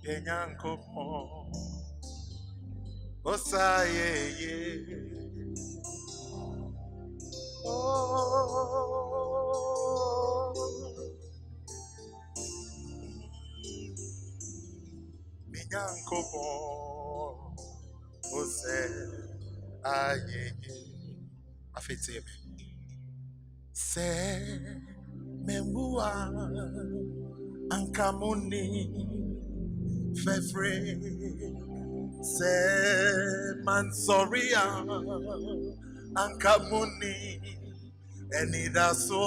Enyankopo Osaye Oh Enyankopo Osaye Afetime Se Memua Ankamuni Fefre Se Mansoria Ankamuni Enidaso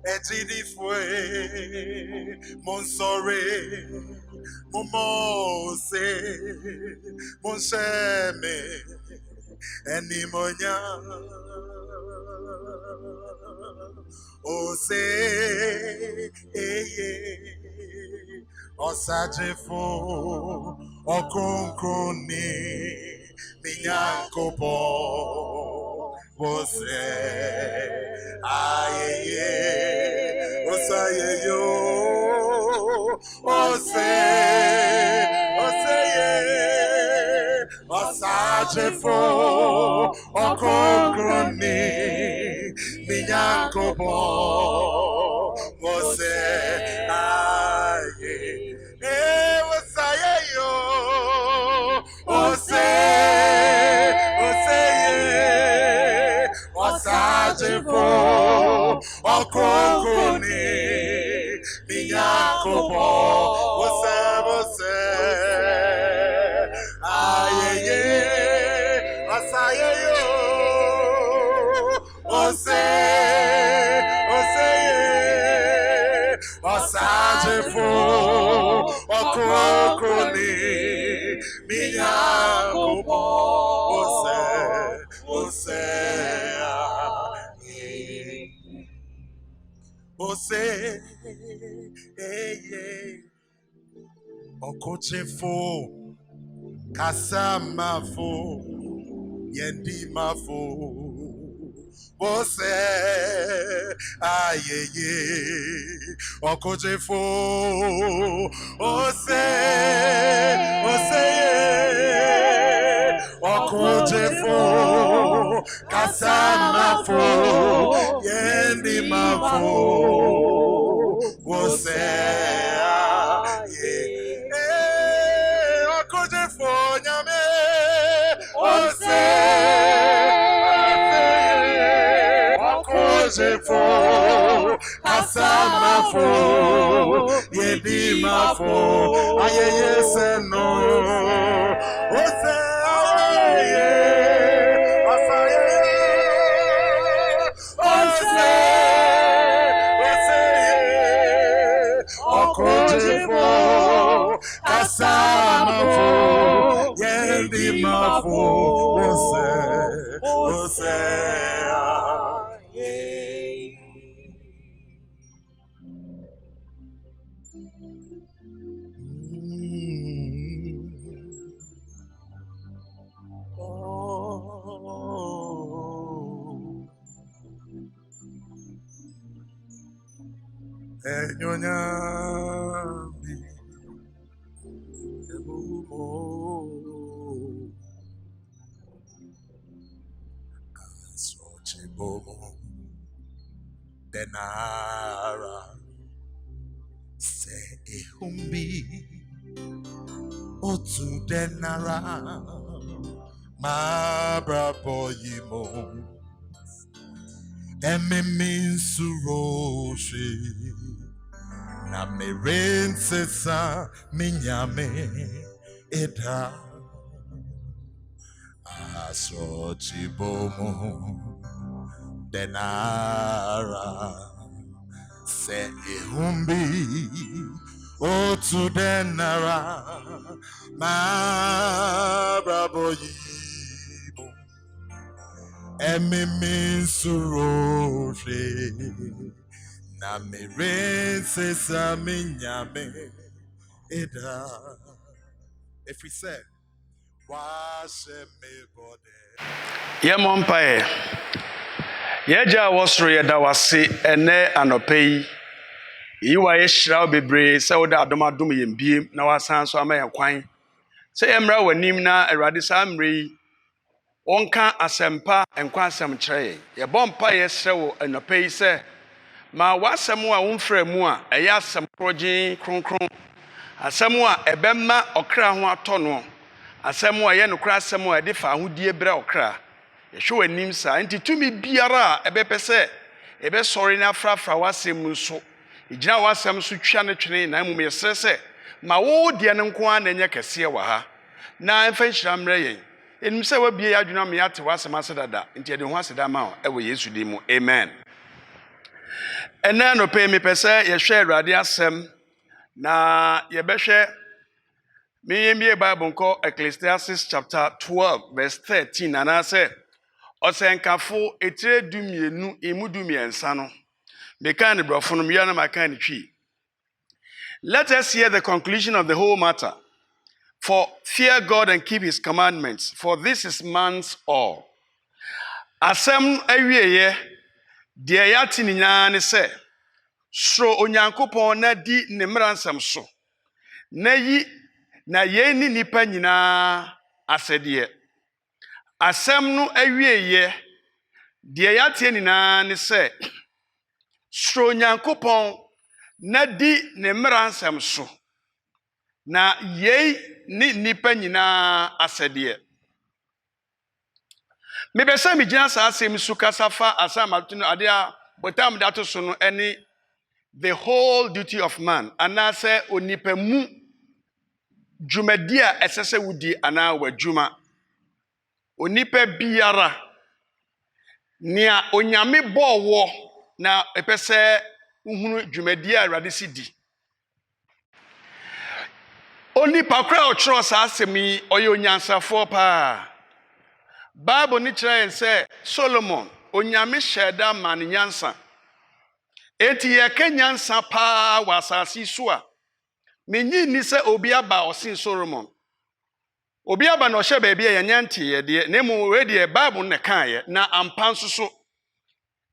Ejidifwe Monsore Momose Monsheme Enimonya Ose Eye Osajefo Okonkoni Minyankopo Ose Aye Osaye yo Ose Oseye Osajefo Okonkoni Minyankopo Ose Aye Osaye yo Ose Oseye Osajefo Okonkoni Minyankopo Ose Aye Osaye yo Ose Osajefo Okonkoni Minyankopo Ose Okochefo Kasamafo Yendimafo Ose Ayeye Okochefo Ose Okochefo Kasamafo Yendimafo Ose Okochefo Nyame Ose Okochefo Kasamafo Yendimafo Ayeye Seno Ose Okochefo Kasamafo Yendimafo Ose Enyonyami Ebumo Sochibomo Denara Se Ehumbi Otu Denara Mabra Boyimo Emimin Suroshi Na Merensesa Minyame Eda Asochibomo Denara Se Ehumbi Otu Denara Mabra Boyimo Emimin Suroshi Na Merensesa Minyame Eda. If we say Yeja was re da wase ene anope yi Yiwa yeshra bebre se woda adom adom yembiem na wasan so ama yakwan. Se yemra wanim na Awurade sa amre wonka asempa enkwa asem kyerɛ ye bompa yesrɛ wo anopa yi se ma wasem a womfrɛ mu a ɛyɛ asem krogyen kronkron asem a ɛbɛma ɔkra ho atɔ no asem a yɛ nokra asem a ɛde fa ahodie bra ɔkra yɛhwɛ wanim sa nti tumi biara a ɛbɛpɛ sɛ ɛbɛsɔre na afrafra wasem mu nso igina wasem so twa ne twene na mmom yɛsrɛ sɛ ma wo de ne nko a na nyɛ kɛseɛ wɔ ha na mfa nhyira mmerɛ yɛn enim sɛ wabie adwuna me ate wasem ase dada nti ɛde ho ase da ma ɛwɔ Yesu din mu amen. Ɛna no pɛ mepɛ sɛ yɛhwɛ Awurade asɛm na yɛbɛhwɛ meyɛmbie Bible nkɔ Ecclesiastes chapter 12 verse 13 anaasɛ ɔsɛnkafo etire dumienu emu dumiɛnsa no meka ne brɔfo no meyɛ na maka ne twi. Let us hear the conclusion of the whole matter. For fear God and keep his commandments, for this is man's all. Asɛm awieyɛ deɛ yɛate ne nyinaa ne sɛ soro Onyankopɔn na di ne mmaransɛm so na yɛn ni nipa nyinaa asɛdeɛ. Asɛm no awieyɛ deɛ yɛate nyinaa ne sɛ soro Onyankopɔn na di ne mmaransɛm so na yɛn ni nipa nyinaa asɛdeɛ. Mebɛsɛ megyina saa asɛm so kasa fa asamato no ade a botam dato so no ɛne the whole duty of man anaasɛ onipa mu dwumadi a ɛsɛ sɛ wodi anaa w'adwuma. Onipa biara nea onyame bɔɔ wɔ na ɛpɛ sɛ uhunu dwumadi a Awurade si di. Onipa kora ɔkyerɛ saa asɛm yi ɔyɛ onyansafoɔ paa. Bible ni kyerɛ yɛn sɛ Solomon onyame hyɛ da ma ne nyansa. Enti yɛka nyansa paa wɔ asase so a menyi ni sɛ obi aba ɔsen Solomon. Obi aba na ɔhyɛ baabi a yɛnyɛ nteɛ deɛ na mmom wei deɛ Bible ne kaeɛ na ampa nso so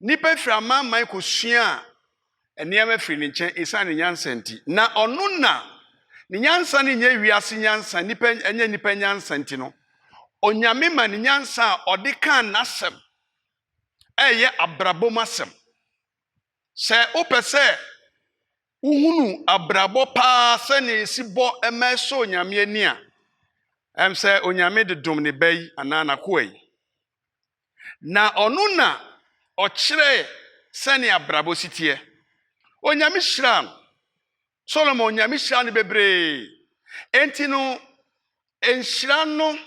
nipa firi amanman kɔsua a nneɛma firi ne nkyɛn ɛsiane ne nyansa nti na ɔno na ne nyansa ne nyɛ wiase nyansa nipa ɛnyɛ nipa nyansa nti no onyame ma ne nyansa a ɔde kan n'asɛm ɛyɛ abrabom asɛm. Sɛ wopɛ sɛ uhunu abrabɔ paa sɛ ne esi bɔ ɛma ɛsɔ onyame ani a ɛm sɛ onyame de dom ne ba yi anaa n'akoa yi na ɔno na ɔkyerɛ sɛne abrabɔ si teɛ. Onyame hyira no Solomon onyame hyira no bebree enti no enhyira no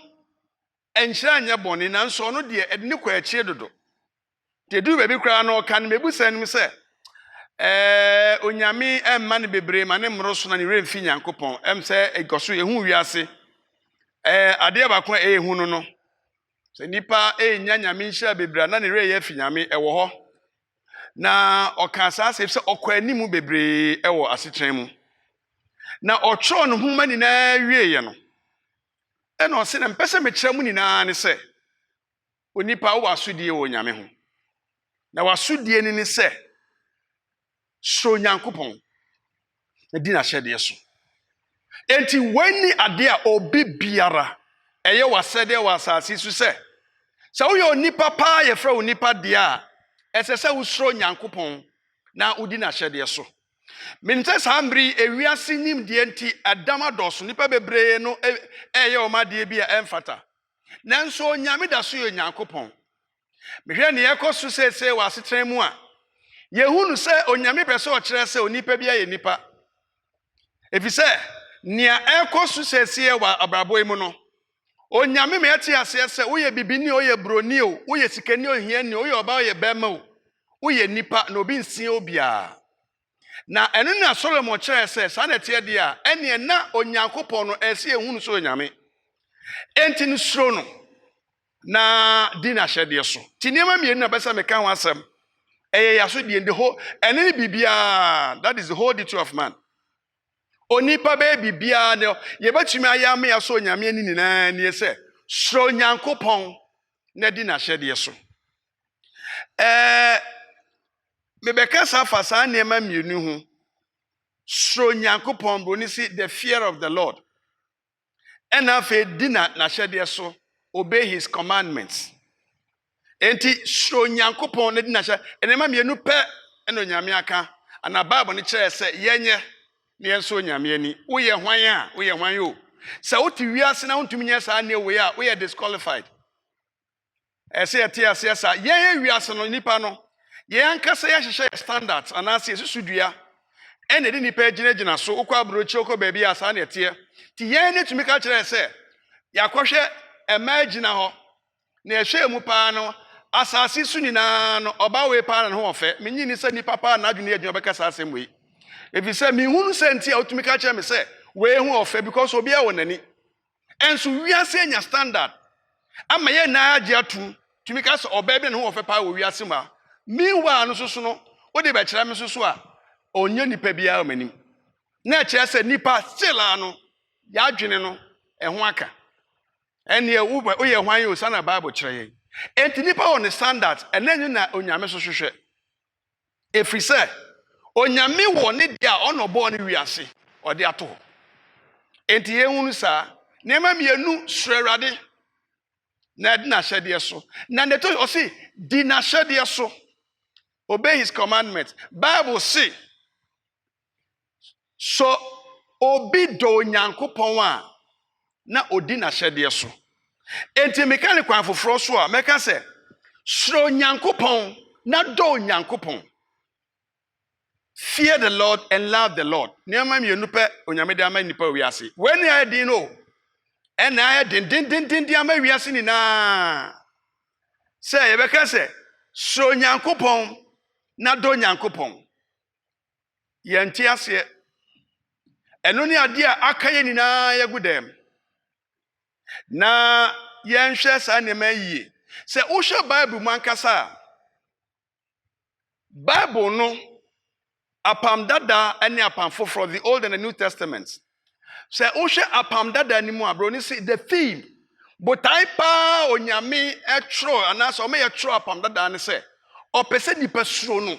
enhyira nyɛ bɔne nanso ɔno deɛ ɛde ne kɔ akyire dodo. Te du baabi koraa no ɔka no mebusa nim sɛ onyame ɛmma no bebree ma ne mmoro so na ne werɛ mfi Nyankopɔn ɛm sɛ ɛgɔso ɛhu wiase adeɛ baako a ɛhu no sɛ nipa ɛnya nyame nhyira bebree na ne werɛ yɛ afi nyame ɛwɔ hɔ na ɔka saa sɛ ɔkɔ animu bebree ɛwɔ asetran mu na ɔtwerɛ no nhoma nyinaa wieɛ no ɛna ɔsɛ na mpɛ sɛ mekyerɛ mu nyinaa ne sɛ onipa wɔ asodie wɔ nyame ho na wasodie ni ne sɛ soro Nyankopɔn na di n'ahyɛdeɛ so. Enti wani ade a obi biara ɛyɛ wasɛdeɛ wɔ asase so sɛ woyɛ onipa paa yɛfrɛ wo nipa deɛ a ɛsɛ sɛ wosoro Nyankopɔn na wodi n'ahyɛdeɛ so. Mensɛ saa mbere ewiase nimdeɛ nti adam adɔso nipa bebree no ɛyɛ ɔmadeɛ bi a ɛmfata nanso onyame da so yɛ Nyankopɔn. Mehwɛ ne yɛkɔ so sɛsɛ wɔ asetran mu a yehunu sɛ onyame pɛ sɛ ɔkyerɛ sɛ onipa bi ayɛ nipa efisɛ nea ɛkɔ so sɛsɛ wɔ abrabɔ yi mu no onyame me ɛte aseɛ sɛ woyɛ bibini oyɛ broni o woyɛ sikani ohiani woyɛ ɔba oyɛ bɛma o woyɛ nipa na obi nsie obiara na ɛno na Solomon kyerɛ sɛ saa na ɛteɛ deɛ a ɛneɛ na Onyankopɔn no ɛsɛ ehunu sɛ onyame enti no suro no na di n'ahyɛdeɛ so. Ti nneɛma mmienu na bɛsɛ meka ho asɛm ɛyɛ yasodie the whole ɛne ne bibia that is the whole duty of man. Onipa bɛyɛ bibia ne yɛbɛtumi ayɛ ama yɛsɔ onyame ani nyinaa nie sɛ suro Nyankopɔn na di n'ahyɛdeɛ so. Mebɛka saa fa saa nneɛma mmienu ho suro nyankopɔn broni si the fear of the Lord. Ɛna afei di na n'ahyɛdeɛ so, obey his commandments. Enti suro nyankopɔn na di n'ahyɛ. Ɛnɛma mmienu pɛ ɛna Onyame aka. Ana Bible ne kyerɛ sɛ yɛnyɛ na yɛnso Onyame ani. Woyɛ hwan o. Sɛ wote wiase na wontumi nyɛ saa ne wei a woyɛ disqualified. Ɛsɛ yɛte aseɛ saa yɛyɛ wiase no nipa no yɛn ankasa yɛhyehyɛ standards anaasɛ yɛsusudua ɛna de nipa gyinagyina so wokɔ aburokyi wokɔ baabi a saa na ɛteɛ ti yɛn ne tumi ka kyerɛ sɛ yɛakɔhwɛ ɛma gyina hɔ na yɛhwɛ mu paa no asase so nyinaa no ɔbaa wei paa na ho ɔfɛ menyi ni sɛ nipa paa na adwene adwuma bɛka saa asɛm wei efi sɛ mehunu sɛ nti a wotumi ka kyerɛ me sɛ wei ho ɔfɛ because obi a wɔ n'ani ɛnso wiase anya standard ama yɛn na agye atum tumi ka sɛ ɔbaa bi na ho ɔfɛ paa wɔ wiase mu a meanwhile no soso no wode bɛkyerɛ me soso a ɔnyɛ nipa biara m'anim na ɛkyerɛ sɛ nipa still no yɛadwene no ɛho aka ɛneɛ woyɛ hwan yɛ osa na Bible kyerɛ yɛn enti nipa wɔ ne standard ɛnɛ nyi na Onyame so hwehwɛ ɛfiri sɛ Onyame wɔ ne deɛ a ɔna ɔbɔɔ ne wiase ɔde ato hɔ enti yɛhunu saa nneɛma mmienu suro Awurade na di n'ahyɛdeɛ so na ne to ɔse di n'ahyɛdeɛ so obey his commandments. Bible say so obi do Nyankopɔn a na odi n'ahyɛdeɛ so enti meka ne kwan foforɔ so a meka sɛ suro Nyankopɔn na do Nyankopɔn. Fear the Lord and love the Lord. Nneɛma mmienu pɛ Onyame de ama nipa wiase wɛni ayɛ din no ɛna ayɛ den ama wiase nyinaa sɛ yɛbɛka sɛ suro Nyankopɔn na do Nyankopɔn yɛnte aseɛ ɛno ne adeɛ a aka yɛ nyinaa yɛgu dɛm na yɛnhwɛ saa nneɛma yie sɛ wohwɛ Bible mu ankasa a Bible no apam dada ne apam foforɔ the Old and the New Testament sɛ wohwɛ apam dada ni mu a bro ne si the theme botae paa Onyame ɛtwerɛ anaasɛ ɔma yɛtwerɛ apam dada ne sɛ ɔpɛ sɛ nipa suro no.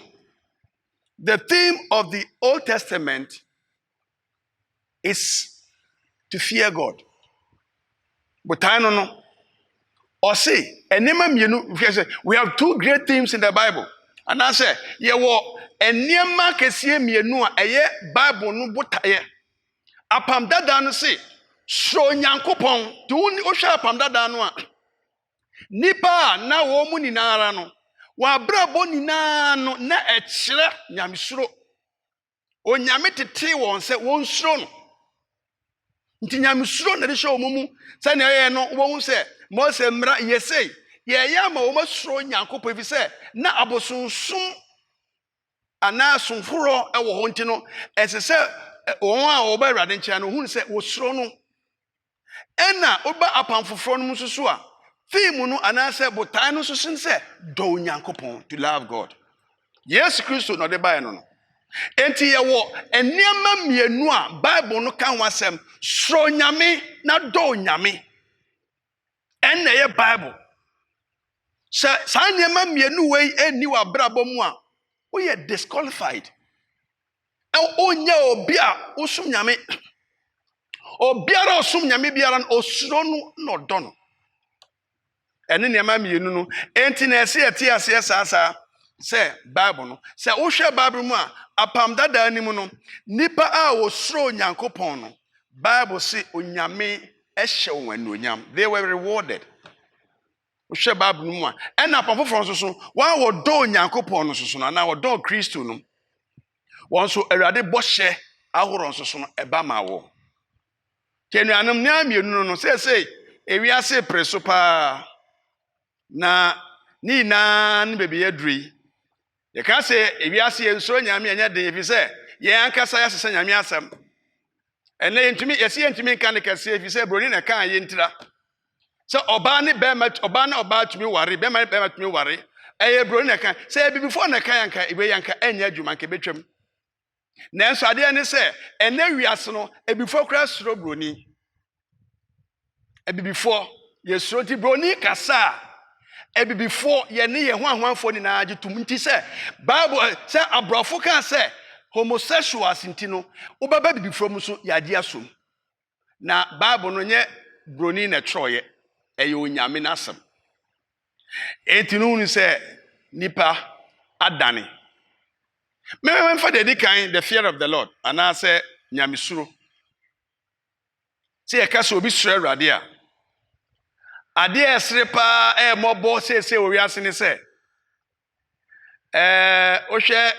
The theme of the Old Testament is to fear God. Botae no ɔse ɛnneɛma mmienu we have two great themes in the Bible anaasɛ yɛwɔ ɛnneɛma kɛseɛ mmienu a ɛyɛ Bible no botaeɛ apam dada no se suro Nyankopɔn to wohwɛ apam dada no a nipa a na wɔn mu nyinaa no wɔabrabɔ nyinaa no na ɛkyerɛ nyamesuro Onyame tete wɔn sɛ wɔn suro no nti nyamesuro na de hyɛ wɔn mu sɛnea ɛyɛ no wɔn sɛ Mose mmara yɛsɛ yɛyɛ ama wɔn asuro Nyankopɔn fi sɛ na abosonsom anaa somforɔ ɛwɔ hɔ nti no ɛsɛ sɛ wɔn a wɔba Awurade nkyɛn no ohun sɛ wɔsuro no ɛna wɔba apam foforɔ no mu nso a theme no anaasɛ botae no nso sin sɛ dɔ Nyankopɔn to love God. Yesu Kristo na ɔde bae no enti yɛwɔ nneɛma mmienu a Bible no ka ho asɛm suro Nyame na dɔ Nyame ɛnna ɛyɛ Bible sɛ saa nneɛma mmienu wei ɛnni wɔ abrabɔ mu a woyɛ disqualified ɔnyɛ obi a wosom Nyame obiara osom Nyame biara no osuro no na ɔdɔ no ɛne nneɛma mmienu no enti na ɛsɛ yɛte aseɛ saa sɛ Bible no sɛ wohwɛ Bible mu a apam dada ni mu no nipa a wosuro Nyankopɔn no Bible say Onyame ɛhyɛ wɔn anuonyam they were rewarded wohwɛ Bible mu a ɛna apam foforɔ nso so wɔn a wɔdɔ Nyankopɔn no soso no anaa wɔdɔ Kristo no wɔn nso Awurade bɔhyɛ ahorow nso so no ɛba ma wɔ kenuanom nneɛma mmienu no sɛ ewiase pere so paa na ni na ne baabi yɛduru yi yɛka sɛ ewiase yɛnsuro Nyame ɛnyɛ den efi sɛ yɛn ankasa yɛasesa Nyame asɛm ɛnɛ yɛntumi nka ne kɛseɛ efi sɛ broni na ɛka yɛntira sɛ ɔbaa ne ɔbaa tumi ware bɛrima ne bɛrima tumi ware ɛyɛ broni na ɛka sɛ ebibifoɔ na ɛka yanka ebe yanka ɛnyɛ adwuma nka ebetwam nanso adeɛ ne sɛ ɛnɛ wiase no ebibifoɔ kora suro broni ebibifoɔ yɛsuro ti broni kasa ebibifoɔ yɛne yɛn ho ahoanfoɔ nyinaa gye tum nti sɛ Bible sɛ abrɔfo ka sɛ homosexuals intino obaba bibi from so yade asom na Bible no nye broni na troye eye onyame nasem etinu ni se nipa adane me for the fear of the Lord ana se nyamesuro se yekasa obi suro Awurade a ade esre pa mobo se owiase ni se ohwe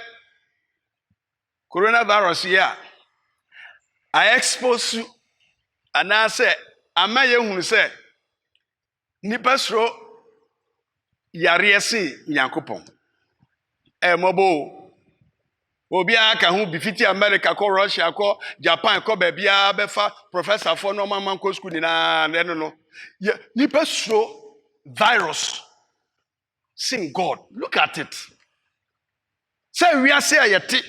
coronavirus ya I expose you ana se amaye hunu se nipa suro yare ese Nyankopon mobo obi aka hu bifiti America ko Russia ko Japan ko bebia befa professor for no man ko school ni na no nipa suro virus sing God look at it say we are say ayete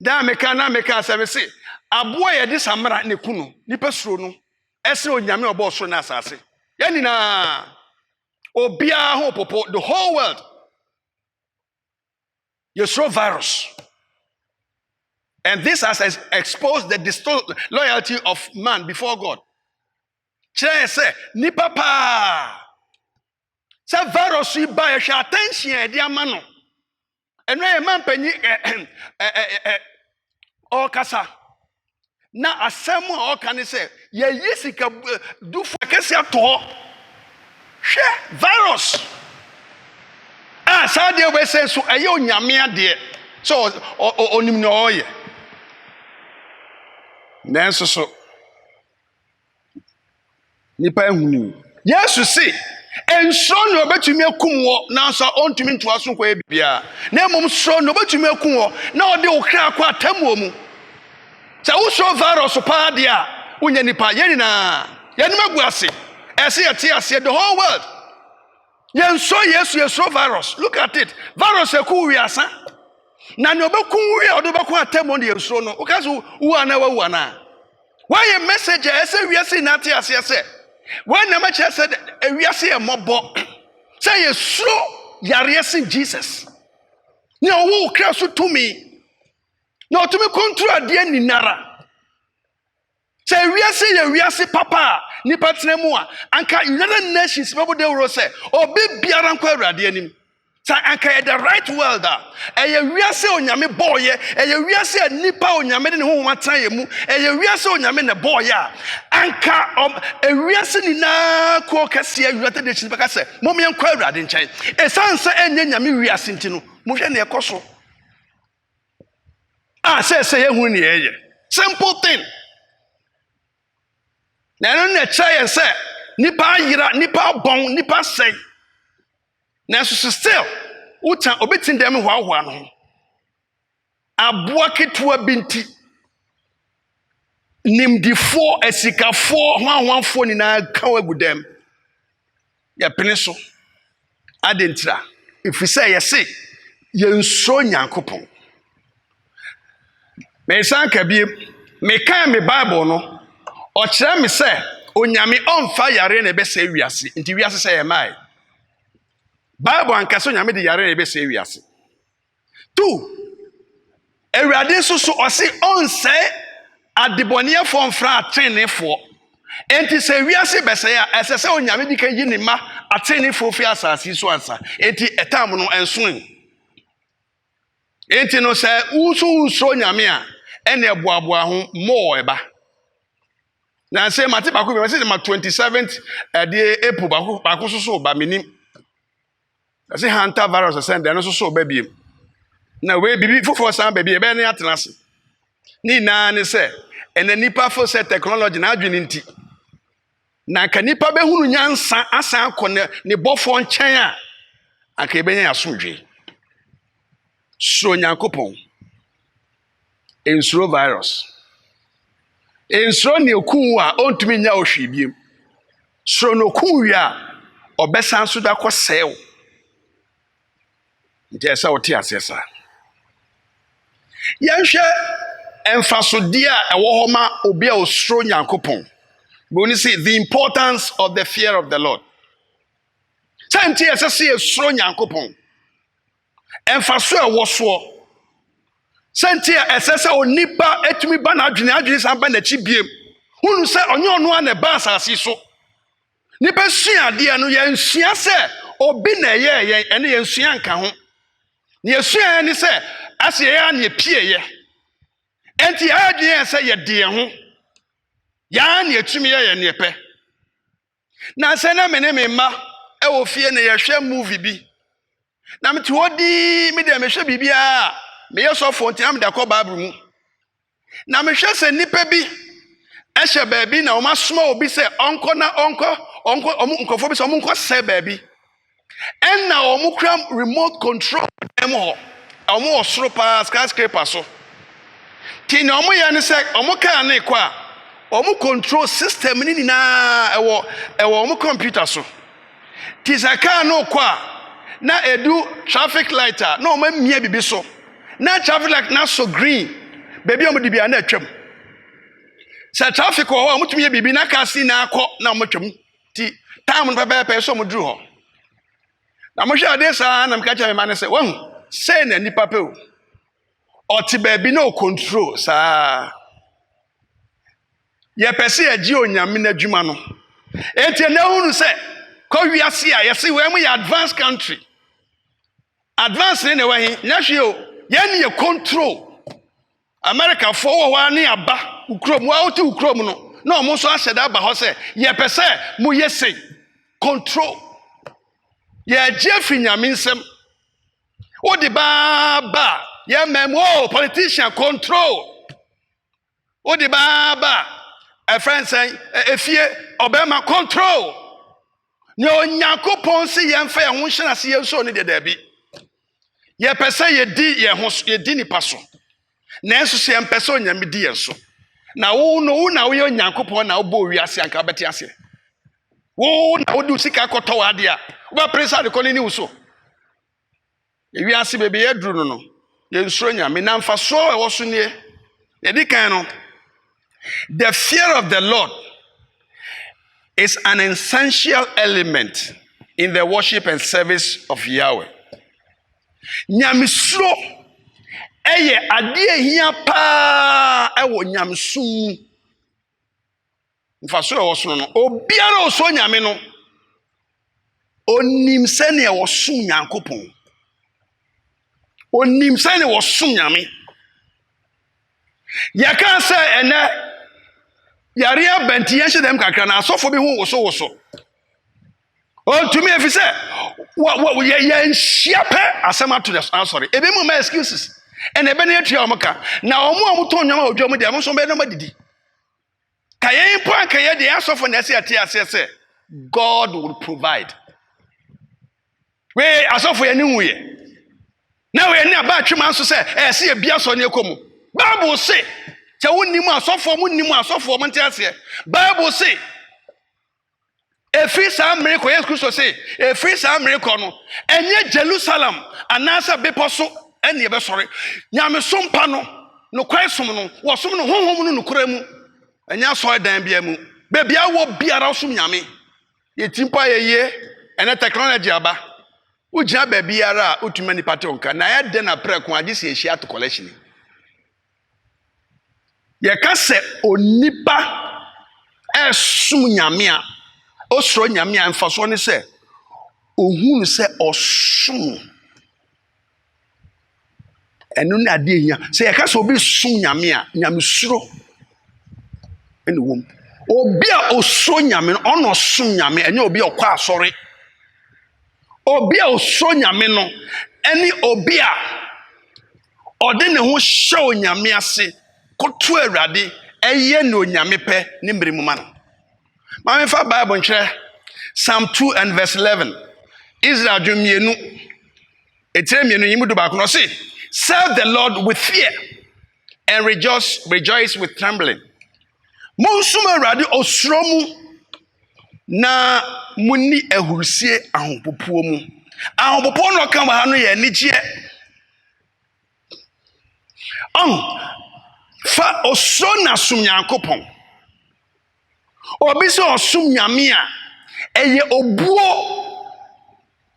da meka say say abo ye dis amra ne kunu nipa suro no ese onyame obo so na asase ya ni na obia ho popo the whole world you throw virus and this has exposed the disloyalty of man before God. Say nipa pa say virus yi ba ye hwa attention e dia ma no eno e man panyi o kasa na asem o kan say ye yisika du fo kase ato hwe virus sa de we say so aye onyame ade so onim no oye nanso so nipa ehunu Yesu si enso no betumi akum wo nanso ontumi ntoa so kwa bibia na mom so no betumi akum wo na ode wo kra kwa atamu mu sa wo so virus pa de a unya nipa ye na ye ni magu ase ese ye tie ase the whole world Yesu yeso virus look at it virus eku wiasa na no beku wi odobeku atemo de yeso no okaso wu ana wu ana why a message ese wiase na tie ase ese when na ma che said wiase e mobo say yeso yare ese Jesus ni owo kra so tumi na otumi control ade ni nara say wiase papa ni patremu a anka United Nations people dey ro say obi biara nkwa Awurade anim say anka the right world eye wiase onyame boye eye wiase nipa onyame de ne ho matan ye mu eye wiase onyame ne boye a anka wiase ni na ko kase United Nations baka say mom ye nkwa Awurade nchen esanse enye nyame wiase ntino mo hwe ne ekoso say ye hu ne ye simple thing. Na no na chaye say nipa yira nipa bon nipa say na so still uta obetin dem hwahwa no aboa ketua binti nimdifo esikafo hwahwafo ni na kawagu dem ya peniso adentira if we say yes ye nso Nyankopon me sanka bi me kan me Bible no o kire me say onyame onfa yare na be say wiase nti wiase say e mai Bible anka so onyame de yare na be say wiase 2 Awurade so o se on say adebonye fo mfra atenefo enti say wiase be say a ese say onyame di kan yi ni ma atenefo fi asase so ansa enti etam no enso enti no say uso onyame a ene eboaboa ho mo eba na say mate bako be say ma 27th de April bako so ba menim say hunter virus send no so ba biem na we bibi fofo san ba biem be ne atenase ni na ne say ene nipa fo say technology na adwene nti na ka nipa be hunu nyansa asan ko ne bofo nchen a aka be nya asodwe so Nyankopon ensuro virus ensuro ne oku a ontumi nya ohwebiem so no ku wi a obesan so da kosew ntia sa oti asesa yanhwe emfasode a ewo ho ma obi a osuro Nyankopon but when you see the importance of the fear of the Lord santi esese esuro Nyankopon emfaso ewo so Sentia esese onipa etumi ba na adwene san ba na chi biem. Hunu se onye ono a na ba asase so. Nipa sua ade no ye nsua se obi na ye ene ye nsua nka ho. Ne yesua ni se ase ye ya na pie ye. Enti adwene se ye de ho. Ya na etumi ye ne pe. Na se na me ne me ma e wo fie na ye hwe movie bi. Na me ti odi me de me hwe bibia me yesofo nti am de akọ Bible mu. Na me hwe se nipa bi ehye baabi na o ma soma obi se onko onkofo bi se onko se baabi. En na o kra remote control em ho. O mo osoro pa skyscraper so. Ti na o ye ne se o ka na ekọ a o control system ni na ewo o computer so. Ti saka no kọ a na edu traffic light a na o ma mia bibi so. Na traffic light na so green. Baby o mo di bia na atwam. Sa traffic o mo tumi bibi na ka si na akọ na mo twam. Ti time no pe so mo duru ho. Na mo hwe ade sa na mka cha me ma ne se wahu say na nipa pe o. O ti baby na o control sa. Ye pese ye gi onyame na dwuma no. Enti na hunu se ko wiase a ye se we mo ye advanced country. Advance ne wa hi na hwe o ye ne ye control. America for wa ni aba ukrom wa oti ukrom no na omo so ahyeda aba ho se ye pese mo ye sei control ye jefi nyame nsem wo di ba ye memo politician control wo di ba a friend say efie obema control ne onyankopon se ye mfa ye ho hye se ye so ne de da bi ye pese ye di ye ho ye di ni paso na enso se mpese onyame di yenso na wo na wo ye nyankopon na wo bo wiase anka beti ase wo na wo du sika koto wa de a wo ba presa de koni ni wo e wiase bebe ye duru no ye nsuro nyame na mfa so e wo so nie ye di kan no the fear of the Lord is an essential element in the worship and service of Yahweh. Nyamesuro eye ade ehia pa ewo nyamsum mfa so e wo so no obiara o so nyame no onim se ne wo so nyankopon onim se ne wo so nyame ya kan se ene yare abenti ye hye dem kakra na asofo bi ho wo so o tumi efi se wo ye nhia pe asema to the sorry ebe mu ma excuses and ebe na etua omka na omo to nyama odwo mu de mo so be no madidi kayen po akaye de asofo na ese ate ase God will provide we asofo ye ni huye na we ni aba atwema so se se e bia so ne ekomu Bible say che wonni mu asofo mu nni mu asofo mo nte ase Bible say efi sa America yes Christo say efi sa America no enye Jerusalem anasa bepo so ene be sore nyame sompa no kwaisom no wo som no honhom no kura mu enya so dan bia mu be bia wo biara som nyame ye timpa ye ene technology aba wo gina ba biara utuma ni pate onka na ya de na preko age se ehia to collection ye ka se onipa esum nyame a osoro nyame a mfaso ne se ohunu se osum enu na ade ehia se ye ka se obi sum nyame a nyame suro ene wom obi a osoro nyame no ono sum nyame enye obi okwa asori obi a osoro nyame no ene obi a ode ne ho hye nyame ase koto awurade eye no nyame pe ne mrimu ma no ma me fa Bible nkyere Psalm 2 and verse 11 Israel dwemienu etiremienu yimudu ba kono say serve the Lord with fear and rejoice with trembling monsum awurade osuro mu na munni ahurusie ahompopo mu ahompopo no kan ba no ye nigye fa osuro na sum nyankopon obi so osum nyame a eye obuo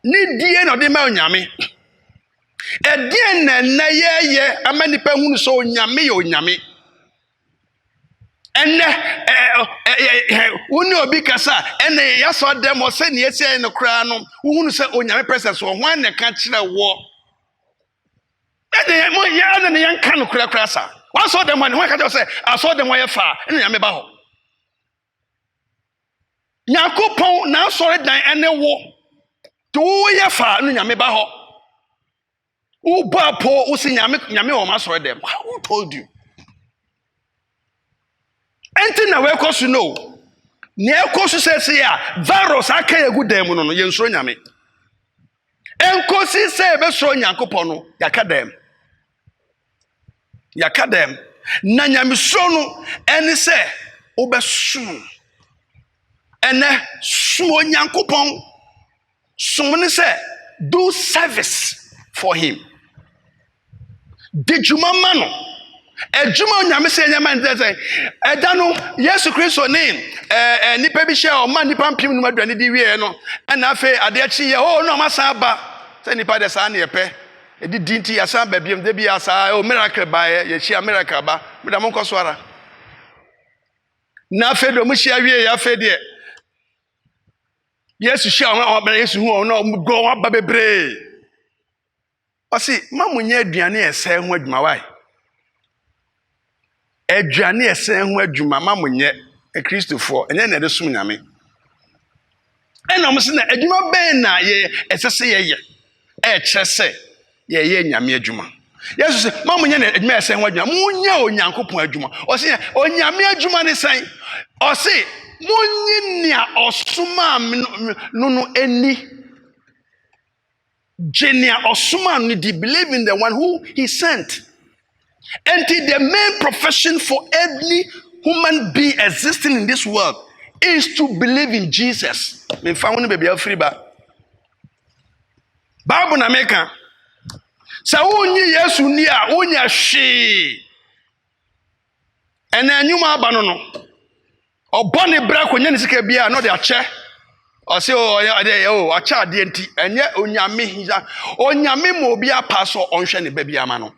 ni die no de ma nyame Ɛdeɛn na yɛyɛ ama nipa hunu sɛ onyame yɛ onyame. Ɛnɛ wone obi kasa ɛnɛ yɛsɔ dɛm ɔsɛ ne yɛsɛ no koraa no wohunu sɛ onyame presence wɔ ho ana ka kyerɛ wɔ. Ɛde mo yɛ ne yɛnka no koraa sa. Wasɔ dɛm ne ho ka kyerɛ sɛ asɔ dɛm yɛ fa ɛne nyame ba hɔ. Nyankopɔn na asɔre dan ɛne wo. To woyɛ fa no nyame ba hɔ. Wo ba po wo si nyame wɔ ma asɔre dɛm. Who told you? Enti na we kosu no. Ne ekosu sese ya virus aka yegu dem no no yensuro nyame. Enkosi se be suro Nyankopɔn no yaka dem. Yaka dem. Na nyame suro no eni se obesu. Ene sumo Nyankopɔn sumo ni se do service for him. Dijuma mano. Ejuma nyame se nyama ndese eda no Yesu Kristo ne nipa bi hye o ma nipa mpim no aduane di wie no na afa ade achi ye o no masa ba se nipa de sa na ye pe edi dinti ya sa ba biem de bi ya sa o miracle ba ye hye miracle ba me da monko so ara na afa do mu hye wie ya afa de Yesu hye o ba Yesu hu o no go wa ba bebre o si mamunye aduane ese ho adwuma wai aduane esen ho adwuma mamunye Kristofo enye na de sum nyame ena mo se na adwuma ben na ye esese ye kyerese ye nyame adwuma Yesu se mamunye na adwuma esen ho adwuma munye Onyankopon adwuma o se onyame adwuma ne san o se munye nia osuma no eni genia osuma no di believe in the one who he sent. Until the main profession for any human being existing in this world is to believe in Jesus. Me found baby free ba. Bible na meka. Sa wonyi Yesu ni a wonya hwe. Ena anyuma aba no no. Obone bra konya ne sika bia no de ache. O se o ache ade nti enye onyame mo obi apa so onhwe ne ba bia ma no.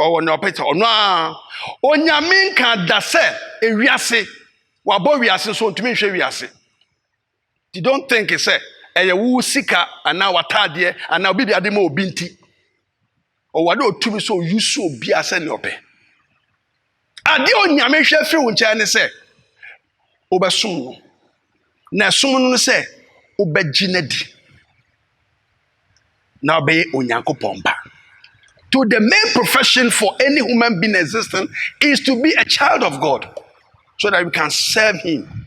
Oh no pete ono a onyame nka da se ewiase wabo wiase so ntumi hwe wiase. You don't think it say eye wu sika ana watade ana obi biade ma obi nti o wade otumi so yusu obi ase ne ope ade onyame hwe fi wo ncha ne se obesom no na som no se obeginadi na obeye Onyankopɔn ba. To the main profession for any human being existing is to be a child of God so that we can serve him.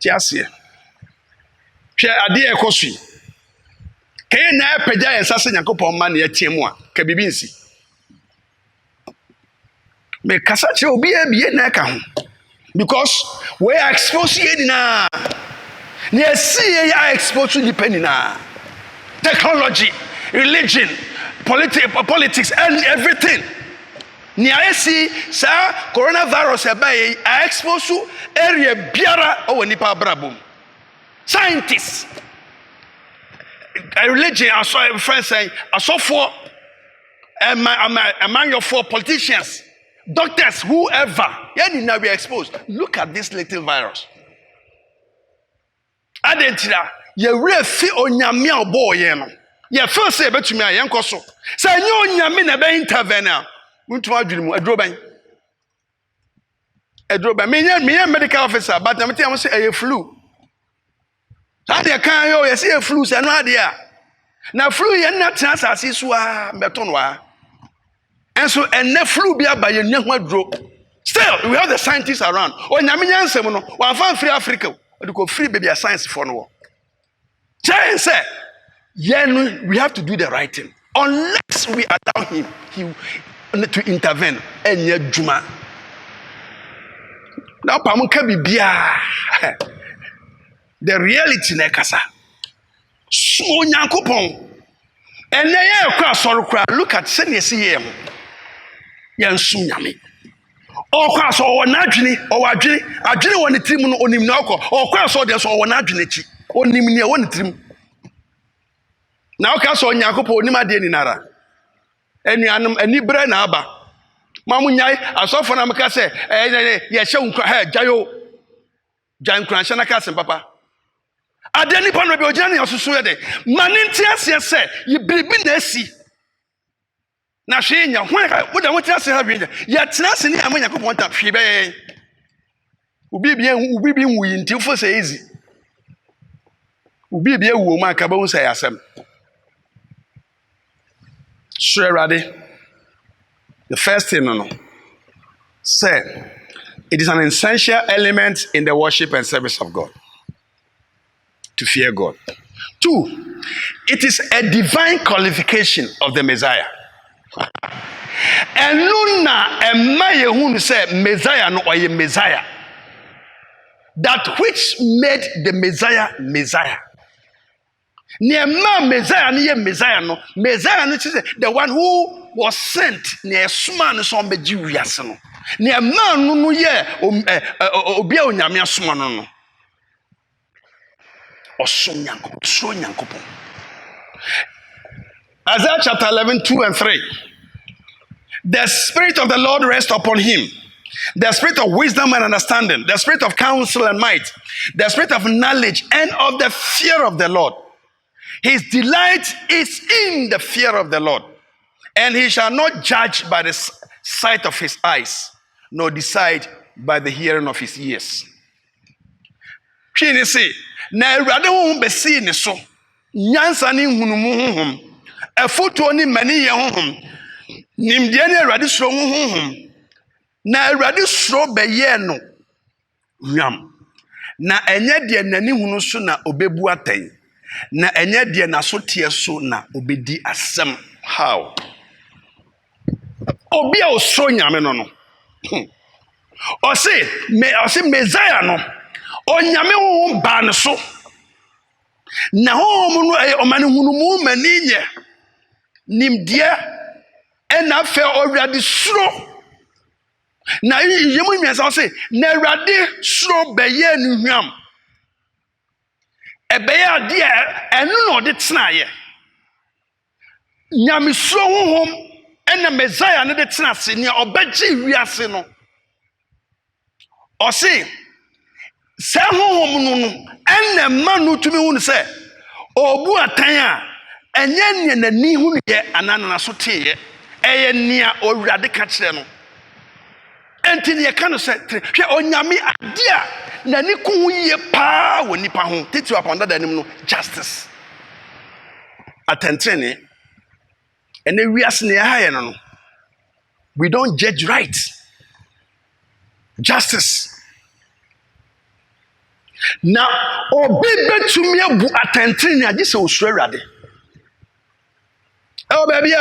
Tiasie. Hwe ade ekosu. Kay na pagya yensase Nyankopɔn ma na yetiemu a ka bibi nsi. Me kasa che obi ebie na ka ho. Because we are exposed ye na. Na see ya exposed to depend na. Technology, religion, politics, and everything. Ni see, sir, coronavirus are exposed to area biara or nipa brabum. Scientists, a religion, I saw friends saying, I saw for among your four politicians, doctors, whoever, yeah, now be exposed. Look at this little virus. Adentira. Ye refi onyame obo ye no ye feel say betumi a ye nkoso say nye onyame na be intervene a muntu adwene mu adroban me medical officer but na meti am say e flu that dey kan yo ye say flu say no ade a na flu ye na tena asase so a beto no a enso enne flu bi aba ye nwa ho adro still we have the scientists around onyame nyansem no wa fa free Africa we go free baby science for no. Say, we have to do the right thing. Unless we allow him to intervene. Enye juma. Now, pamuka bibia. The reality ne kasa. So Nyankopɔn. Enye ye kwa sɔre kwa. Look at send ye see ye. Yansum nyame. O kwa so o nadwene, o adwene woni tirim no onim na okɔ. O kwa so de so o nadwene chi. Onim ne woni tirim. Now kaso Nyankopɔn onim ade ni nara. Enuanom anibre na aba. Mamunyai asofo na meka se ye hye unkra ha jayo. Jan kran hye na ka sem papa. Ade nipa no be ogina ne osusu ye de. Mane ntiase se ye biribi na asi. Na hwe nya ho wo da wotiase ha hwe nya. Ye tena se ni amanya Nyankopɔn ta hwe be. Ubi bi nwu yi nti fo se easy. Ubi bi ewu ma ka ba hu se yasem. Sure, ready? The first thing, say, it is an essential element in the worship and service of God to fear God. 2, it is a divine qualification of the Messiah. And Luna and Mayehun said, Messiah no or Messiah. That which made the Messiah. Near Messiah, near Messiah, no Messiah, no, the one who was sent near Suman son be Julius. Near man, no, yeah, Obia Nyamia Suman, or Sonyanko. Isaiah chapter 11, 2 and 3. The Spirit of the Lord rests upon him. The Spirit of wisdom and understanding, the Spirit of counsel and might, the Spirit of knowledge and of the fear of the Lord. His delight is in the fear of the Lord, and he shall not judge by the sight of his eyes, nor decide by the hearing of his ears. She say, na Awurade honhom besi ne so, nyansa ne hunumu honhom, afoto ne mani ye honhom, nimdeɛ ne Awurade suro honhom, na Awurade suro bɛyɛ no hwam, na ɛnyɛ deɛ n'ani hunu so na obebu atɛn. Na enye de na so tie so na obedi asem. How? Obi a osoro nyame no no. O se Messiah no. Onyame ho ba ne so. Na ho no o mane hunumu mani nye. Nimde ena fe Awurade suro. Na yemu nyansa o se na Awurade suro beye ni hwam. Ebeya dia enu no de tena ye nyamesuro honhom ena Messiah ne de tena se ne obagye wiase no o se se honhom no ena manu tumi hu se obu atan a enye ne nani hu ye anana so teye eye nia Awurade ka kire no enti ne ka no se hwe onyame adia na ni ku ye pa woni pa ho tetu aponda da nim no justice attention and we as ne ha ye no we don't judge right. Justice. Now obi betumi abu attention ni agise osuro Awurade baby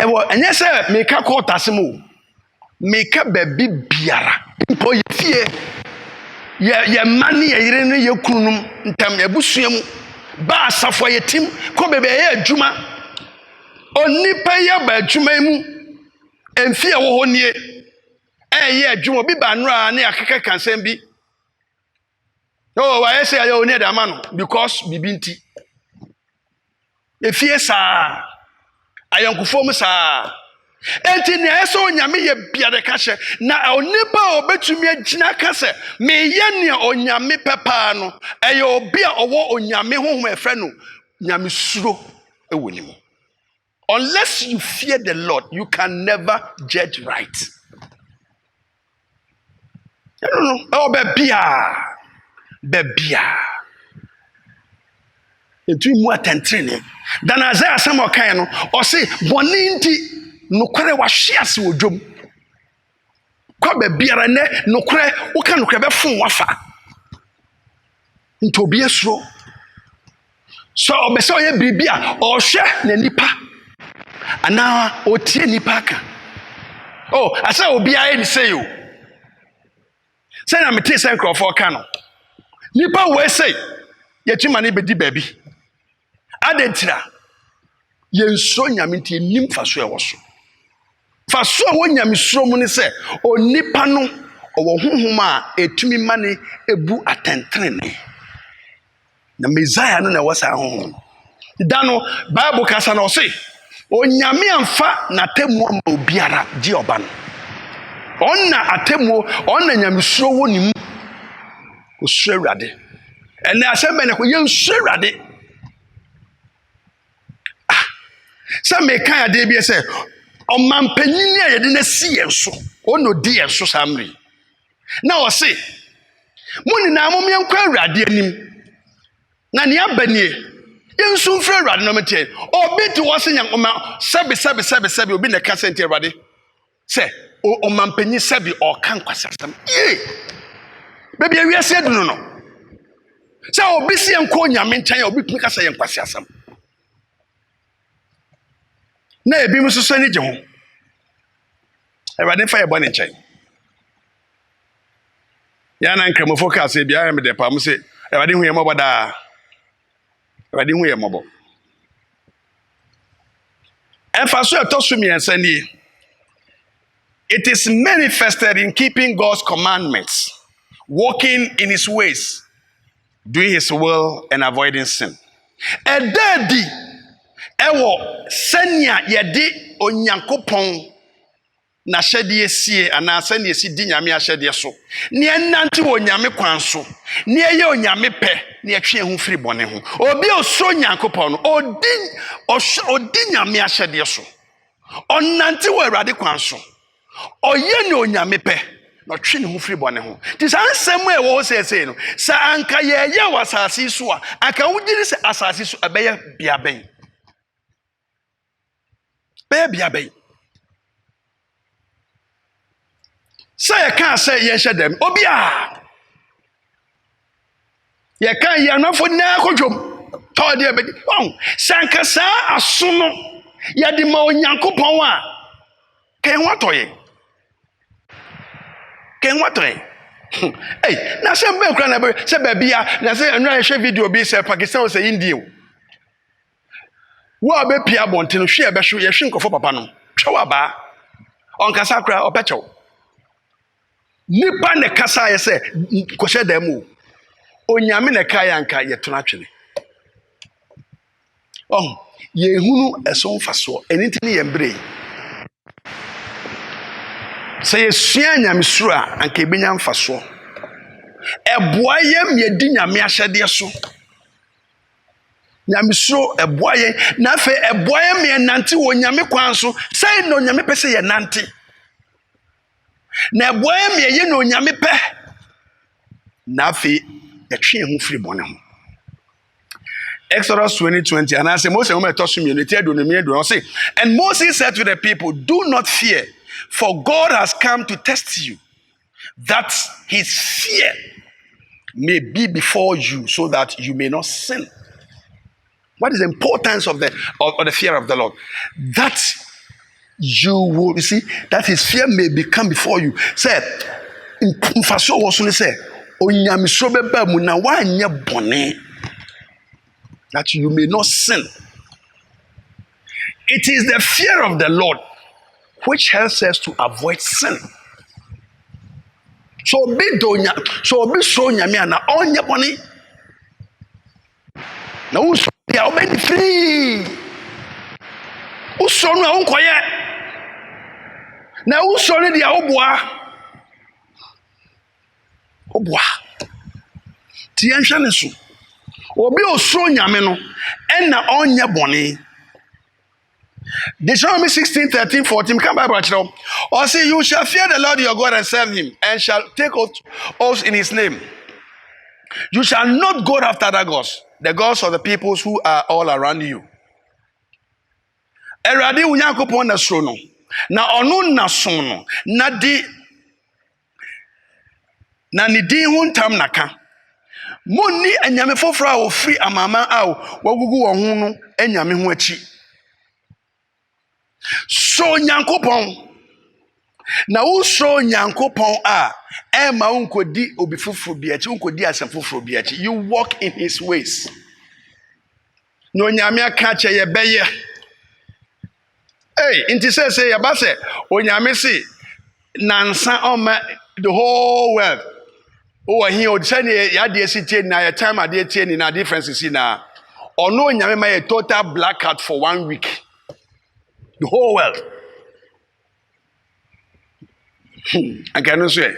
wo enye se meka court asem o meka baby biara mpo ye fie ye mani ye yire ne ye kununum ntam ebusuam ba asafo ye tim ko bebe ye adwuma onipa ye ba adwuma mu emfie wo ho nie ye adwuma bi ba nra ne akeka kansem bi why say ayo ne da ma no because bibinti efie sa ayonkufo mu sa enti ne eso onyame ye bia de ka hye na onipa obetumi agina ka se me ye ne onyame pepa no eye obi a owo onyame honhom efre no nyame suro ewonimu. Unless you fear the Lord, you can never judge right. Oh bebia etu mu attentrene dan Isaiah sam okan no o se boni nti nokore wa hwe ase odwom kwa bebiara ne nokore wo ka nokore be fon wafa nti obi esuro so obese oye bibia o hwe na nipa ana o tie nipa ka asa obi aye ni say o say na mete say nkrofo ka no nipa we say yetima ne bedi baby adentira yenso nyame nti nim faso e woso faso wo nyame suro mu ne se onipa no owo honhom a etumi mane ebu atentrene na Messiah no na wasa honhom Dano Bible kasa na ɔse onyame amfa na temu ma obiara gye ɔba no. Ɔna atemu ɔna nyamesuro wɔ ne mu. Osuro Awurade. Ɛnɛ asɛm bɛ na kɔ yɛnsuro Awurade. Sɛ meka ade bi sɛ ɔmampanyin a yɛde na si yɛn so ɔno di yɛn so samri. Na ɔse mo nyinaa mo menkɔ Awurade anim. Na ne abanie yɛnsu mfrɛ Awurade no metie. Obi te wɔ se nyankoma sɛbi obi na ka sɛ nti Awurade sɛ ɔmampanyin sɛbi ɔka nkwasasɛm. Baby awiase adunu no. Sɛ obi si yɛnkɔ nyame nkyɛn a obi tumi ka sɛ yɛnkwasasɛm. Na ebi mo soso ni gye ho. Awurade fa yɛ bɔ ne nkyɛn. Ya na nkramofo ka sɛ bia me de pa mo sɛ Awurade hu yɛ mɔbɔ daa. Awurade hu yɛ mɔbɔ. Ɛfa so ɛtɔ so mmiɛnsa nie. It is manifested in keeping God's commandments, walking in his ways, doing his will and avoiding sin. Ɛdaadi ɛwɔ sɛnea yɛde Onyankopɔn n'ahyɛdeɛ sie anaa sɛnea esi di nyame ahyɛdeɛ so. Ne ɛnante wɔ nyame kwan so. Ne ɛyɛ onyame pɛ, ne ɛtwe ho firi bɔne ho. Obi osoro Onyankopɔn no, odi nyame ahyɛdeɛ so. Ɔnante wɔ Awurade kwan so. Ɔyɛ ne onyame pɛ, na ɔtwe ne ho firi bɔne ho. Ti saa nsɛm a ɛwɔ sɛsɛ no, sɛ anka yɛyɛ wɔ asase so a, anka wogyere sɛ asase so ɛbɛyɛ biabɛn. Bɛyɛ biabɛn. Sɛ yɛka sɛ yɛnhyɛ dɛm, obi a yɛka yɛnafo nyinaa kɔdwom tɔɔdeɛ bɛdi. Sɛ anka saa aso no yɛde ma Onyankopɔn a kɛn watɔ yɛ. Kɛn watɔ yɛ. Hey, na sɛ mbɛ kura na bɛ sɛ baabi a na sɛ ɛnura yɛhwɛ video bi sɛ Pakistan o sɛ India o. Wo a bɛ pia abɔnten no hwɛ ɛbɛhwɛ yɛhwɛ nkɔfo papa no. Twɛ wɔ abaa. Ɔnkasa kura ɔbɛkyɛw. Nipa ne kasa yɛ sɛ kɔhyɛ dɛm o. Onyame ne ka yɛ anka yɛtona twene. Yɛhunu ɛso mfasoɔ. Ɛno nti ne yɛn bere. Sɛ yɛsua nyamesuro a anka ebenya mfasoɔ. Ɛboa yɛm yɛdi nyame ahyɛdeɛ so. Nyamesuro ɛboa yɛn. Na afei ɛboa yɛm yɛnante wɔ nyame kwan so. Sɛ no nyame pɛ sɛ yɛnante. Na ɛboa yɛm yɛyɛ no nyame pɛ. Na afei yɛtwe yɛn ho firi bɔne ho. Exodus 20:20, and I say, Moses, and Moses said to the people, do not fear, for God has come to test you, that his fear may be before you, so that you may not sin. What is the importance of the fear of the Lord? That you will, you see, that his fear may become before you. Said, in Faso was only say, Onyamisobe bamu na wanya bone, that you may not sin. It is the fear of the Lord which helps us to avoid sin. So be donya, so be so nyame na onya bone. Na uso dia obedi free. Uso no onkoye. Na uso ne dia oboa. Oboa. Ti enhwe ne so. Obi osoro nyame no enna onya bone. Deuteronomy 16:13-14 come Bible actually. Or say you shall fear the Lord your God and serve him, and shall take oaths in his name. You shall not go after other gods, the gods of the peoples who are all around you. Erade Onyankopon na soro no, na ono na so no, na di na ne din ho ntam naka. Monni anyame foforo a ofri amama a wagugu won ho no anyame ho achi. So Nyankopon na wo so Nyankopon a ema unkodi obi foforo bi achi unkodi asem foforo bi achi. You walk in his ways. No nyame aka che ye beye. Hey, inti say ya ba se onyame se nansa oma the whole world. Oh, he would say ya de si tie na ya time ade tie ni na difference si na Ono nyame ma a total blackout for 1 week. The whole world. I cannot say.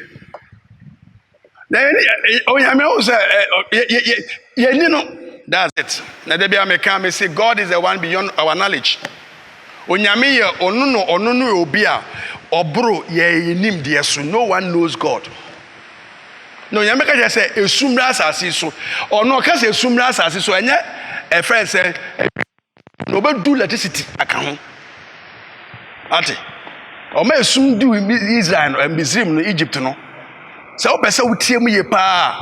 That's it. Now there be a come say God is the one beyond our knowledge. Onyame ye onu obi a obro ye nim de so. No one knows God. No, onyame ka je say esumra asase so. Ono ka say esumra asase so enye a friend say no be do electricity aka ho. Ate. O ma esum do Israel and Misraim no Egypt no. Say o pese wutie mu ye pa.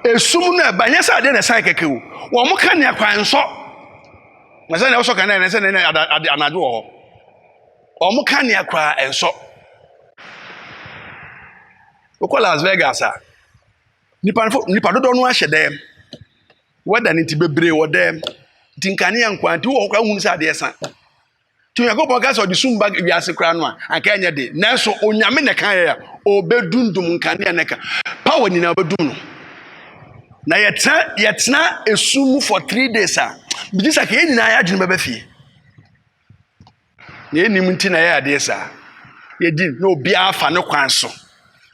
Esum no e banye say ade na sai keke wo. Wo mo ka ne akwan so. Na say na wo so ka na say na anadu wo. O mo ka ne akwa enso. O ko Las Vegas a. Nipa dodo no ahye dem. Weda ni ti bebre wo dem. Tinkane ankwanti wo kwa hunu sa de san. Ti Yakobon ka so di sumba wiase kra no a anka enya de. Nanso onyame ne kan ya obedundum nkane ne ka. Power ni na obedum no. Na yetna esum for 3 days a. Biji saka eni na ya dwene baba fie. Na eni munti na ya de sa. Ye di na obi afa ne kwan so.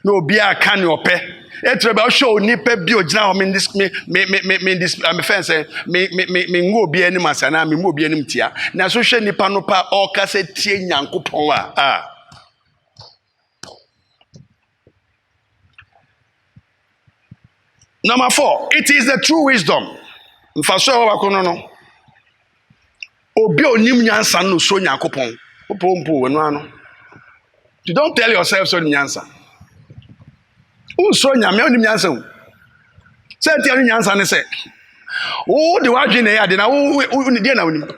Na obi aka ne ope. Etre ba show nipa bi ogina ho me this am fence me ngo obi anim asana me mo obi anim tia. Na so hwe nipa no pa o ka se tie Nyankopon a. Number 4, it is the true wisdom. Mfaso wa kono no. Obi onim nyansa no so Nyankopon. Popompo wonu ano. You don't tell yourself so nyansa. Who so nyame onim nyansa wo. Say tell nyansa ne say. Wo de wadwe na ya de na wo ne de na onim.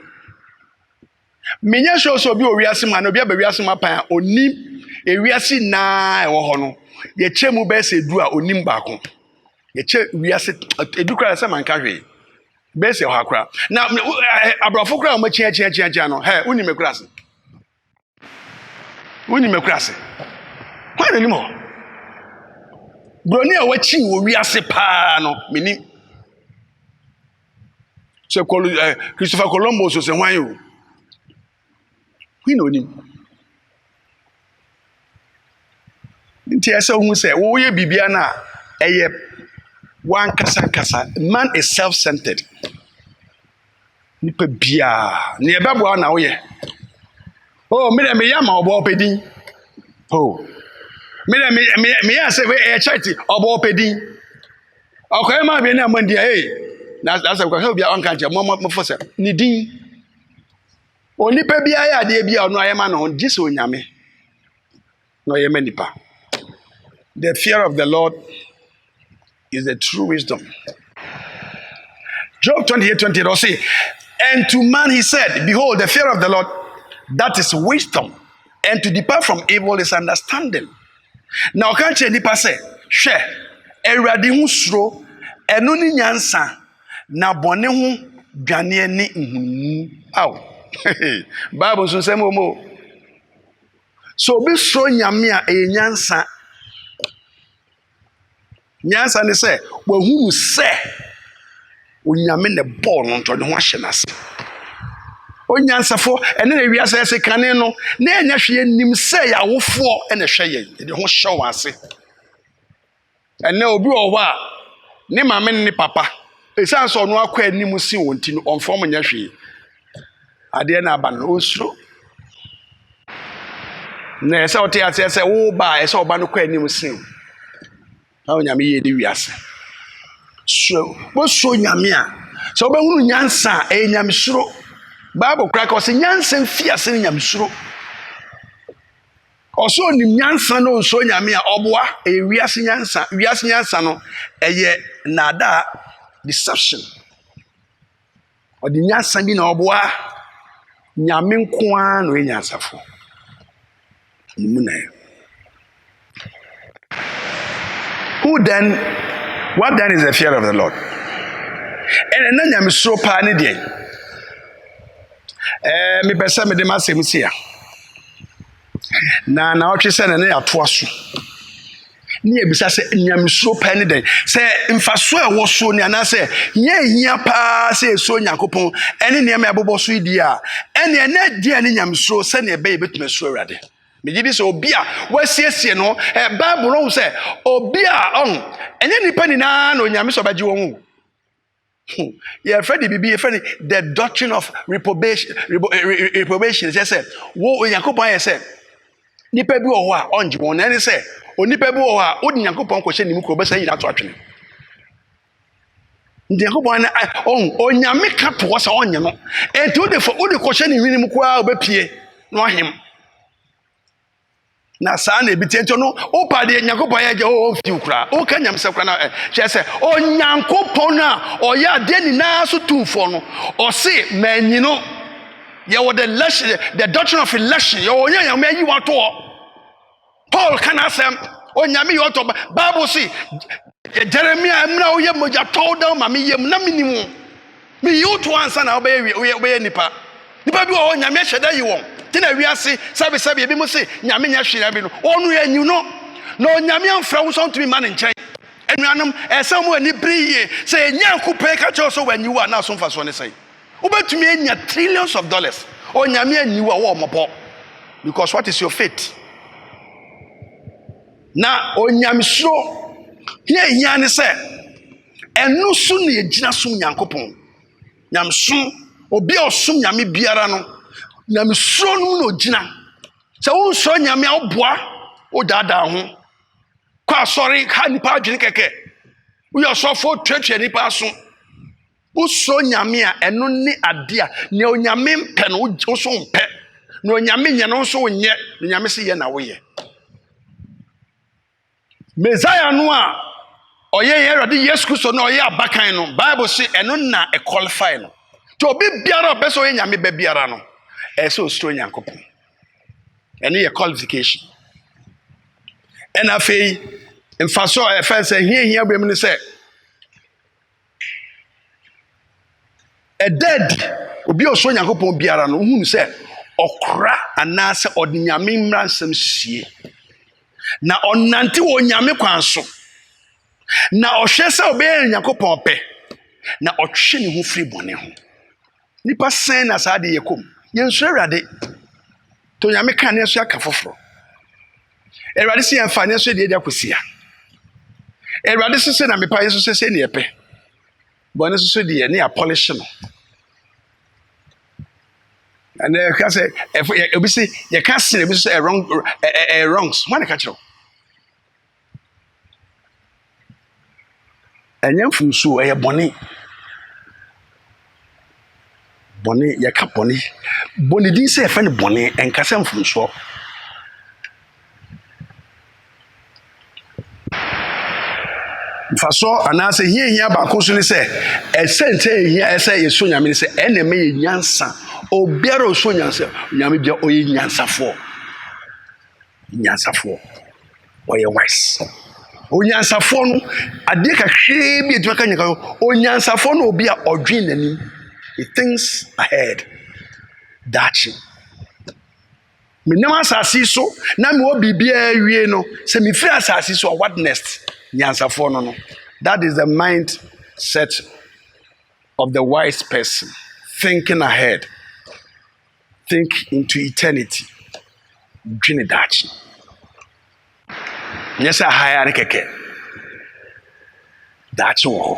Menya so obi owiase ma na obi abawiase ma pan onim ewiase na e wo ho no. Ye chemu be se du a onim baako. Ye che wiase edukra se man ka hwe. Be se ho akra. Na abrafo kra mo chia no. He unim ekura se. Unim ekura se. Kwa ni mo. Broni a wachi wo wiase pa no meni. Se Christopher Columbus so se hwan yo. Wi no ni. Nti ese hu se wo ye bibia na eye one kasa man is self-centered. Nipa bia ne ebebo na wo ye. Oh me yama obo pedin. Oh me ya say charity obo pedin. Okay ma be na mandi that's because how be on kan je mo for say ni din. Oni pe bia ya de bia ono ayema no gise onyame. No yema nipa. The fear of the Lord is the true wisdom. Job 28:20 will say, and to man he said, behold, the fear of the Lord, that is wisdom, and to depart from evil is understanding. Now can't you nipa say, she, eradi hu suro, enu ni nyansa, na bone hu dwane ni nhunu. Aw. Bible so say mo. So be suro nyame a nyansa. Nyansa ne say, wa hunu say, onyame ne ball no to ne ho ahye nase. Onyansafo ene na wiase ese kane no na enya hwe nim say awofo ene hwe yen de ho hye wase. Ene obi wo a ne mame ne papa esan so no akwa anim si wonti no onfom nya hwe. Ade na aba no osuro. Na ese ote ase ese wo ba ese oba no kwa anim si. Ha onyame ye de wiase. So wo so nyame a so obehunu nyansa nyame suro. Bible crack or say nyansa fiase nyamsuro. Also nim nyansa no so nyame a oboa wiase nyansa no eye nada deception. Or the nyansa bi na oboa nyame nkoa no nyansafo. What then is the fear of the Lord? And then nyamsuro pa ne de me pesa me de masem sia na otwe se na ato aso Ni ebisa se nyamsuro pa ne den se mfaso a wo so ne ana se ye hia pa se so Nyankopɔn ene ne me abobɔ so idi a ene na dia ne nyamsuro se ne be betuma so awurade megidi se obi a wasiesie no Bible no se obi a ene nipa ni na onyame so bagye won yeah, Freddie Bibi, Freddie, the doctrine of reprobation. Say, wo Nyankopɔn say, nipa bi wɔ hɔ a ɔngye wɔn na ne sɛ onipa bi wɔ hɔ a odi Nyankopɔn kɔhyɛ ne mu kɔ bɛsɛ yira to atwene. Ndi Nyankopɔn na onyame ka to wɔ sɛ ɔnye no. Enti odi kɔhyɛ ne hwene mu kɔ a obepie na ɔhem. Na saa na ebiti ento no opa de Nyankopɔn ya gye o fi ukura o ka nyamse kura na hye se Onyankopɔn na ɔyɛ ade ni na so tumfo no ɔse manyi no ye wo the doctrine of election ye onya nyame ayi wato Paul kana asem onyame yi wato Bible say Jeremiah mra oyɛ moja told down ma me yem na minimu me yi to ansa na obeye nipa bi o nyame hyɛda yi won tina wiase sabe ebi mo se nyame nya hwira bi no onu ya nyu no na nyame amfra wo so ntumi ma ne nkyɛn anuanom ɛsɛ mo ani briye sɛ Nyankopɔn ka kyerɛ so wanyi wa na so mfa so ne sɛ wobetumi anya trillions of dollars o nyame anyi wa wo mɔpɔ because what is your faith na o nyame suro hia ne sɛ ɛno so ne egyina so Nyankopɔn nyame so obi a ɔsom nyame biara no nyame suro no no gyina sɛ wo so nyame a woboa wo daadaa ho kɔ asɔre ha nipa adwene kɛkɛ wo yɛ sɔfo twetwe nipa so wo so nyame a ɛno ne ade a ne onyame mpɛ no wo so mpɛ na onyame nyɛ no so nyɛ ne nyame se yɛ na wo yɛ Messiah no a ɔyɛ Awurade Yesu Kristo na ɔyɛ abakan no Bible say ɛno na qualify no to obi biara ɔbɛ so ɔyɛ nyame ba biara no ɛsɛ osuro Nyankopɔn ɛne yɛ qualification ɛna afei mfaso a ɛfɛ sɛ hia bɛm ne sɛ ɛdɛd obi a osuro Nyankopɔn biara no hu sɛ ɔkora anaasɛ ɔde nyame mmara nsɛm sie na ɔnante wɔ nyame kwan so na ɔhwɛ sɛ ɔbɛyɛ Nyankopɔn pɛ na ɔtwe ne ho firi bɔne ho nipa sɛn na saa de yɛ kom yɛnso Awurade to nyame ka ne so aka foforo Awurade se yɛmfa ne so de adi akosia Awurade se na mepa yɛ so sɛ ne yɛpɛ bɔne so de yɛ ne apolish no and ka sɛ obi se yɛka sin ebi so wrongs wɔn ka kyerɛw ɛnyɛ mfunsuo ɛyɛ bɔne yɛka bɔne din sɛ ɛfɛ ne bɔne ɛnkasɛ mfunsuo mfaso anaasɛ hia baako so ne sɛ ɛsɛ ntɛ hia ɛsɛ yɛso nyame ne sɛ ɛna ɛmɛ yɛ nyansa obiara oso nyansa nyame bia ɔyɛ nyansafoɔ ɔyɛ wise onyansafoɔ no adeɛ kakraa bi edwuma ka nyaka onyansafoɔ no obi a ɔdwen n'anim he thinks ahead dachi menam asase so na me obi bia wie no sɛ me firi asase so what next nyansafoɔ no that is the mindset of the wise person thinking ahead think into eternity dwene dachi nyɛ sɛ ahaya ne kɛkɛ dachi wɔ hɔ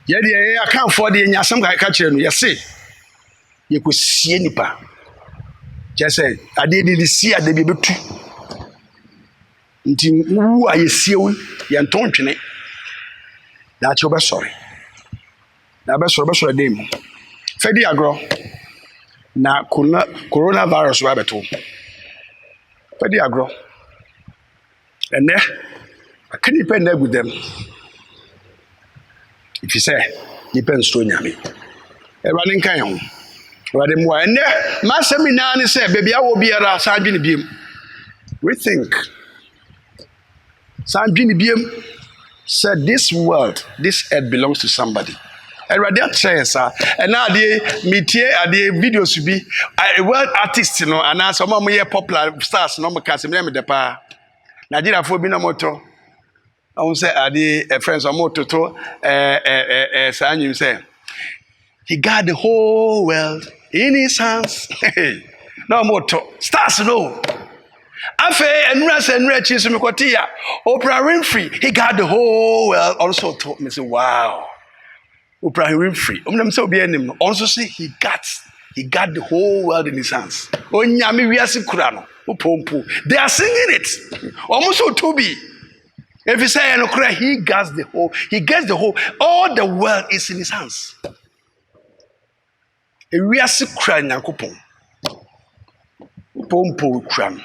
yɛde yɛ akamfoɔ de nya asɛm ka kyerɛ no yɛse yɛkɔsie nipa kyɛ sɛ adeɛ de si ade bi bɛtu nti wu a yɛsie wo yɛntɔn ntwene dachi wobɛsɔre na bɛsɔre dɛ mu fɛdi agorɔ na coronavirus wa bɛto fɛdi agorɔ ɛnɛ aka nipa nna agu dɛm ɛfi sɛ nipa nsuro nyame Awurade nka yɛ ho Awurade mmoa ɛnɛ masɛm nyinaa ne sɛ baabi awɔ biara saa dwene biem rethink saa dwene biem sɛ this world this earth belongs to somebody Awurade akyerɛ saa ɛna adeɛ metie adeɛ videos bi world artists no anaasɛ ɔma moyɛ popular stars no ɔmo ka sɛ mmerɛ me dɛ paa Nigeria for bi na moto. I won't say the friends of moto to Sanyu say he got the whole world in his hands. No moto. Stars no. Afe enura chi so mekoti ya Oprah Winfrey he got the whole world also told me say wow Oprah Winfrey say obi anim no also say he got the whole world in his hands onyame wiase kura no opompo they are singing it almost so to be if you say no kura he gets the whole all the world is in his hands e wiase kura nyankopon opompo kura no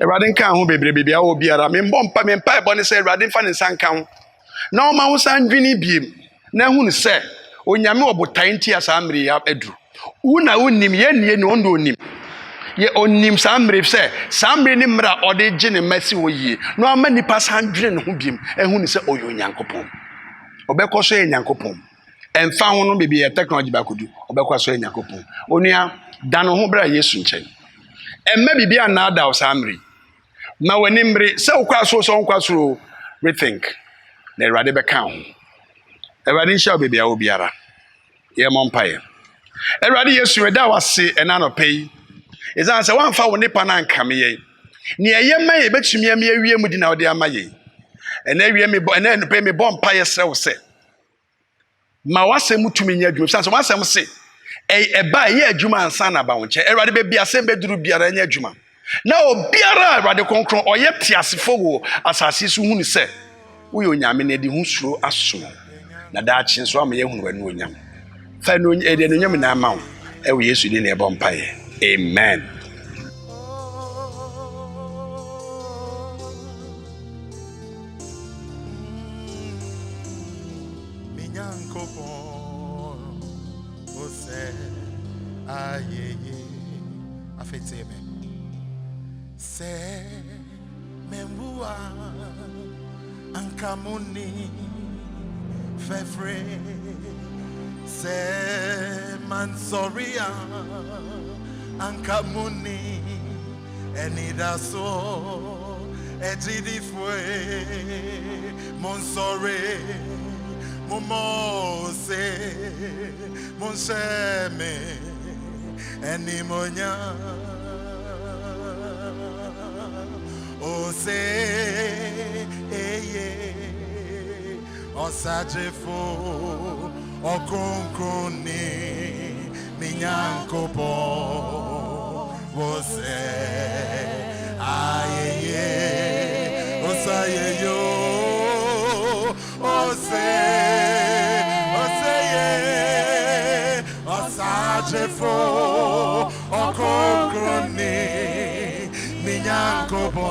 Erade nka ho bebre bibia wo biara me mpa e bone se erade mfa ne nsan kan na o ma ho san dwini biem na hu ne se onyame obotan ti asamre ya aduru una unim ye ne ne ondo onim ye onim samre se samre ni mra ode gye ne masi wo yie no ama nipa san dwini ne ho biem hu ne se oyo nyankopon obekọ so nyankopon emfa ho no bibia technology bakodu obekọ so nyankopon onua da no ho bra Yesu nchen emme bibia na ada osamre na wanimbre se okwa so nkwaso rethink na erade beka ho erade nsha bebia obiara ye mompaye erade Yesu eda wase ena no pei ezan se wanfa wo nipa na nkame ye ne eye maye betumi am awie mu di na ode amaye ena awie me bo ena no pei me bo mpaye sew se ma wase mutumi nya adwuma sanso wasem se eba ye adwuma ansa na ba wo nche erade be bia se beduru biara nya adwuma na obiara erade konkron oye tiasefo wo asase su hu ni se wo yo nyame na di hu suro aso na da chi nso am ye hu wanu onyam fa no ede no nyam na ma wo e wo Yesu di na ebo mpaye amen Afeteme se memua ankamuni fefre se mansoria ankamuni enidaso ejidifwe monsore momose monseme enimonya ose eye osajefo okonkoni minyankopo ose ayeye osayeyo ose oseye osajefo okonkoni minyankopo